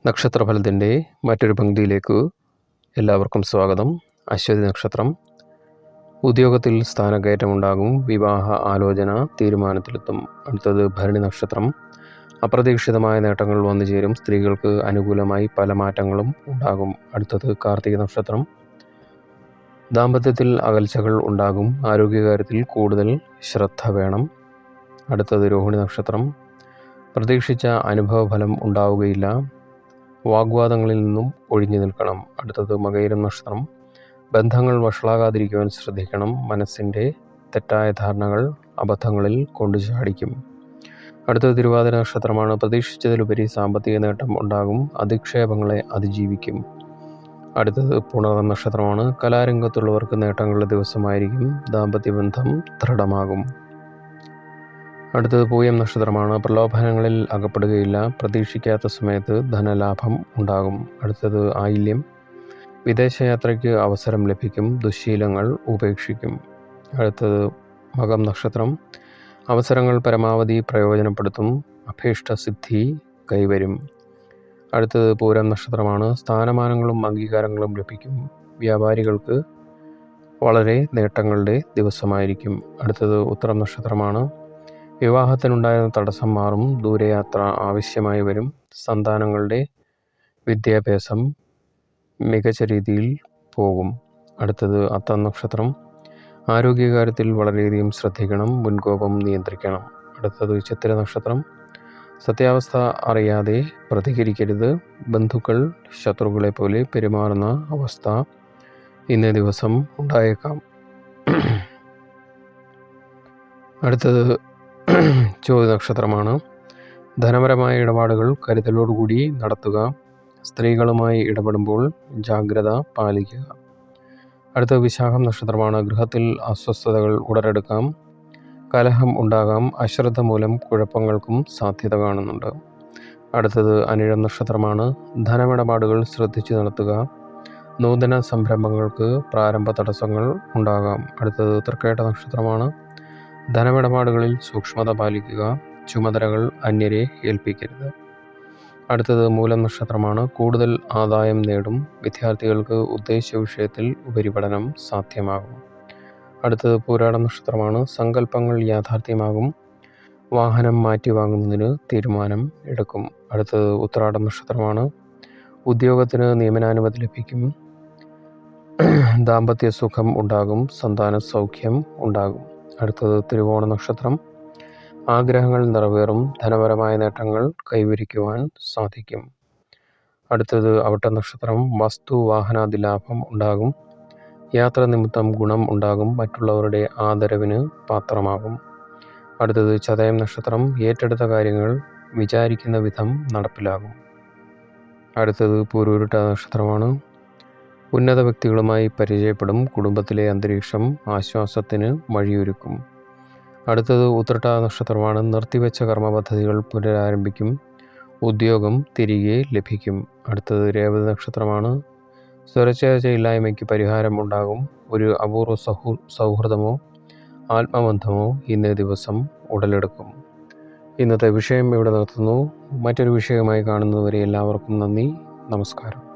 നക്ഷത്രഫലത്തിൻ്റെ മറ്റൊരു പങ്ക്തിയിലേക്ക് എല്ലാവർക്കും സ്വാഗതം. അശ്വതി നക്ഷത്രം. ഉദ്യോഗത്തിൽ സ്ഥാനക്കയറ്റമുണ്ടാകും. വിവാഹ ആലോചന തീരുമാനത്തിലെത്തും. അടുത്തത് ഭരണി നക്ഷത്രം. അപ്രതീക്ഷിതമായ നേട്ടങ്ങൾ വന്നു ചേരും. സ്ത്രീകൾക്ക് അനുകൂലമായി പല മാറ്റങ്ങളും ഉണ്ടാകും. അടുത്തത് കാർത്തിക നക്ഷത്രം. ദാമ്പത്യത്തിൽ അകൽച്ചകൾ ഉണ്ടാകും. ആരോഗ്യകാര്യത്തിൽ കൂടുതൽ ശ്രദ്ധ വേണം. അടുത്തത് രോഹിണി നക്ഷത്രം. പ്രതീക്ഷിച്ച അനുഭവഫലം ഉണ്ടാവുകയില്ല. വാഗ്വാദങ്ങളിൽ നിന്നും ഒഴിഞ്ഞു നിൽക്കണം. അടുത്തത് മകയിരം നക്ഷത്രം. ബന്ധങ്ങൾ വഷളാകാതിരിക്കുവാൻ ശ്രദ്ധിക്കണം. മനസ്സിൻ്റെ തെറ്റായ ധാരണകൾ അബദ്ധങ്ങളിൽ കൊണ്ടു ചാടിക്കും. അടുത്തത് തിരുവാതിര നക്ഷത്രമാണ്. പ്രതീക്ഷിച്ചതിലുപരി സാമ്പത്തിക നേട്ടം ഉണ്ടാകും. അധിക്ഷേപങ്ങളെ അതിജീവിക്കും. അടുത്തത് പുണർദം നക്ഷത്രമാണ്. കലാരംഗത്തുള്ളവർക്ക് നേട്ടങ്ങളുടെ ദിവസമായിരിക്കും. ദാമ്പത്യബന്ധം ദൃഢമാകും. അടുത്തത് പൂയം നക്ഷത്രമാണ്. പ്രലോഭനങ്ങളിൽ അകപ്പെടുകയില്ല. പ്രതീക്ഷിക്കാത്ത സമയത്ത് ധനലാഭം ഉണ്ടാകും. അടുത്തത് ആയില്യം. വിദേശയാത്രയ്ക്ക് അവസരം ലഭിക്കും. ദുശ്ശീലങ്ങൾ ഉപേക്ഷിക്കും. അടുത്തത് മകം നക്ഷത്രം. അവസരങ്ങൾ പരമാവധി പ്രയോജനപ്പെടുത്തും. അഭീഷ്ടസിദ്ധി കൈവരും. അടുത്തത് പൂരം നക്ഷത്രമാണ്. സ്ഥാനമാനങ്ങളും അംഗീകാരങ്ങളും ലഭിക്കും. വ്യാപാരികൾക്ക് വളരെ നേട്ടങ്ങളുടെ ദിവസമായിരിക്കും. അടുത്തത് ഉത്തരം നക്ഷത്രമാണ്. വിവാഹത്തിനുണ്ടായിരുന്ന തടസ്സം മാറും. ദൂരയാത്ര ആവശ്യമായി വരും. സന്താനങ്ങളുടെ വിദ്യാഭ്യാസം മികച്ച രീതിയിൽ പോകും. അടുത്തത് അത്തം നക്ഷത്രം. ആരോഗ്യകാര്യത്തിൽ വളരെയധികം ശ്രദ്ധിക്കണം. മുൻകോപം നിയന്ത്രിക്കണം. അടുത്തത് ചിത്തിര നക്ഷത്രം. സത്യാവസ്ഥ അറിയാതെ പ്രതികരിക്കരുത്. ബന്ധുക്കൾ ശത്രുക്കളെ പോലെ പെരുമാറുന്ന അവസ്ഥ ഇന്നേ ദിവസം ഉണ്ടായേക്കാം. അടുത്തത് ചോതി നക്ഷത്രമാണ്. ധനപരമായ ഇടപാടുകൾ കരുതലോടുകൂടി നടത്തുക. സ്ത്രീകളുമായി ഇടപെടുമ്പോൾ ജാഗ്രത പാലിക്കുക. അടുത്ത വിശാഖം നക്ഷത്രമാണ്. ഗൃഹത്തിൽ അസ്വസ്ഥതകൾ ഉടലെടുക്കാം. കലഹം ഉണ്ടാകാം. അശ്രദ്ധ മൂലം കുഴപ്പങ്ങൾക്കും സാധ്യത കാണുന്നുണ്ട്. അടുത്തത് അനിഴം നക്ഷത്രമാണ്. ധനമിടപാടുകൾ ശ്രദ്ധിച്ചു നടത്തുക. നൂതന സംരംഭങ്ങൾക്ക് പ്രാരംഭ തടസ്സങ്ങൾ ഉണ്ടാകാം. അടുത്തത് തൃക്കേട്ട നക്ഷത്രമാണ്. ധനമിടപാടുകളിൽ സൂക്ഷ്മത പാലിക്കുക. ചുമതലകൾ അന്യരെ ഏൽപ്പിക്കരുത്. അടുത്തത് മൂലം നക്ഷത്രമാണ്. കൂടുതൽ ആദായം നേടും. വിദ്യാർത്ഥികൾക്ക് ഉദ്ദേശ വിഷയത്തിൽ ഉപരിപഠനം സാധ്യമാകും. അടുത്തത് പൂരാടം നക്ഷത്രമാണ്. സങ്കല്പങ്ങൾ യാഥാർത്ഥ്യമാകും. വാഹനം മാറ്റി വാങ്ങുന്നതിന് തീരുമാനം എടുക്കും. അടുത്തത് ഉത്രാടം നക്ഷത്രമാണ്. ഉദ്യോഗത്തിന് നിയമനാനുമതി ലഭിക്കും. ദാമ്പത്യ സുഖം ഉണ്ടാകും. സന്താന സൗഖ്യം ഉണ്ടാകും. അടുത്തത് തിരുവോണ നക്ഷത്രം. ആഗ്രഹങ്ങൾ നിറവേറും. ധനപരമായ നേട്ടങ്ങൾ കൈവരിക്കുവാൻ സാധിക്കും. അടുത്തത് അവിട്ട നക്ഷത്രം. വസ്തു വാഹനാദി ലാഭം ഉണ്ടാകും. യാത്ര നിമിത്തം ഗുണം ഉണ്ടാകും. മറ്റുള്ളവരുടെ ആദരവിന് പാത്രമാകും. അടുത്തത് ചതയം നക്ഷത്രം. ഏറ്റെടുത്ത കാര്യങ്ങൾ വിചാരിക്കുന്ന വിധം നടപ്പിലാകും. അടുത്തത് പൂരുരുട്ട നക്ഷത്രമാണ്. ഉന്നത വ്യക്തികളുമായി പരിചയപ്പെടും. കുടുംബത്തിലെ അന്തരീക്ഷം ആശ്വാസത്തിന് വഴിയൊരുക്കും. അടുത്തത് ഉത്രട്ട നക്ഷത്രമാണ്. നിർത്തിവെച്ച കർമ്മപദ്ധതികൾ പുനരാരംഭിക്കും. ഉദ്യോഗം തിരികെ ലഭിക്കും. അടുത്തത് രേവതി നക്ഷത്രമാണ്. സ്വരച്ചേർച്ചയില്ലായ്മയ്ക്ക് പരിഹാരം ഉണ്ടാകും. ഒരു അപൂർവ സൗഹൃദമോ ആത്മബന്ധമോ ഇന്നേ ദിവസം ഉടലെടുക്കും. ഇന്നത്തെ വിഷയം ഇവിടെ നിർത്തുന്നു. മറ്റൊരു വിഷയവുമായി കാണുന്നതുവരെ എല്ലാവർക്കും നന്ദി. നമസ്കാരം.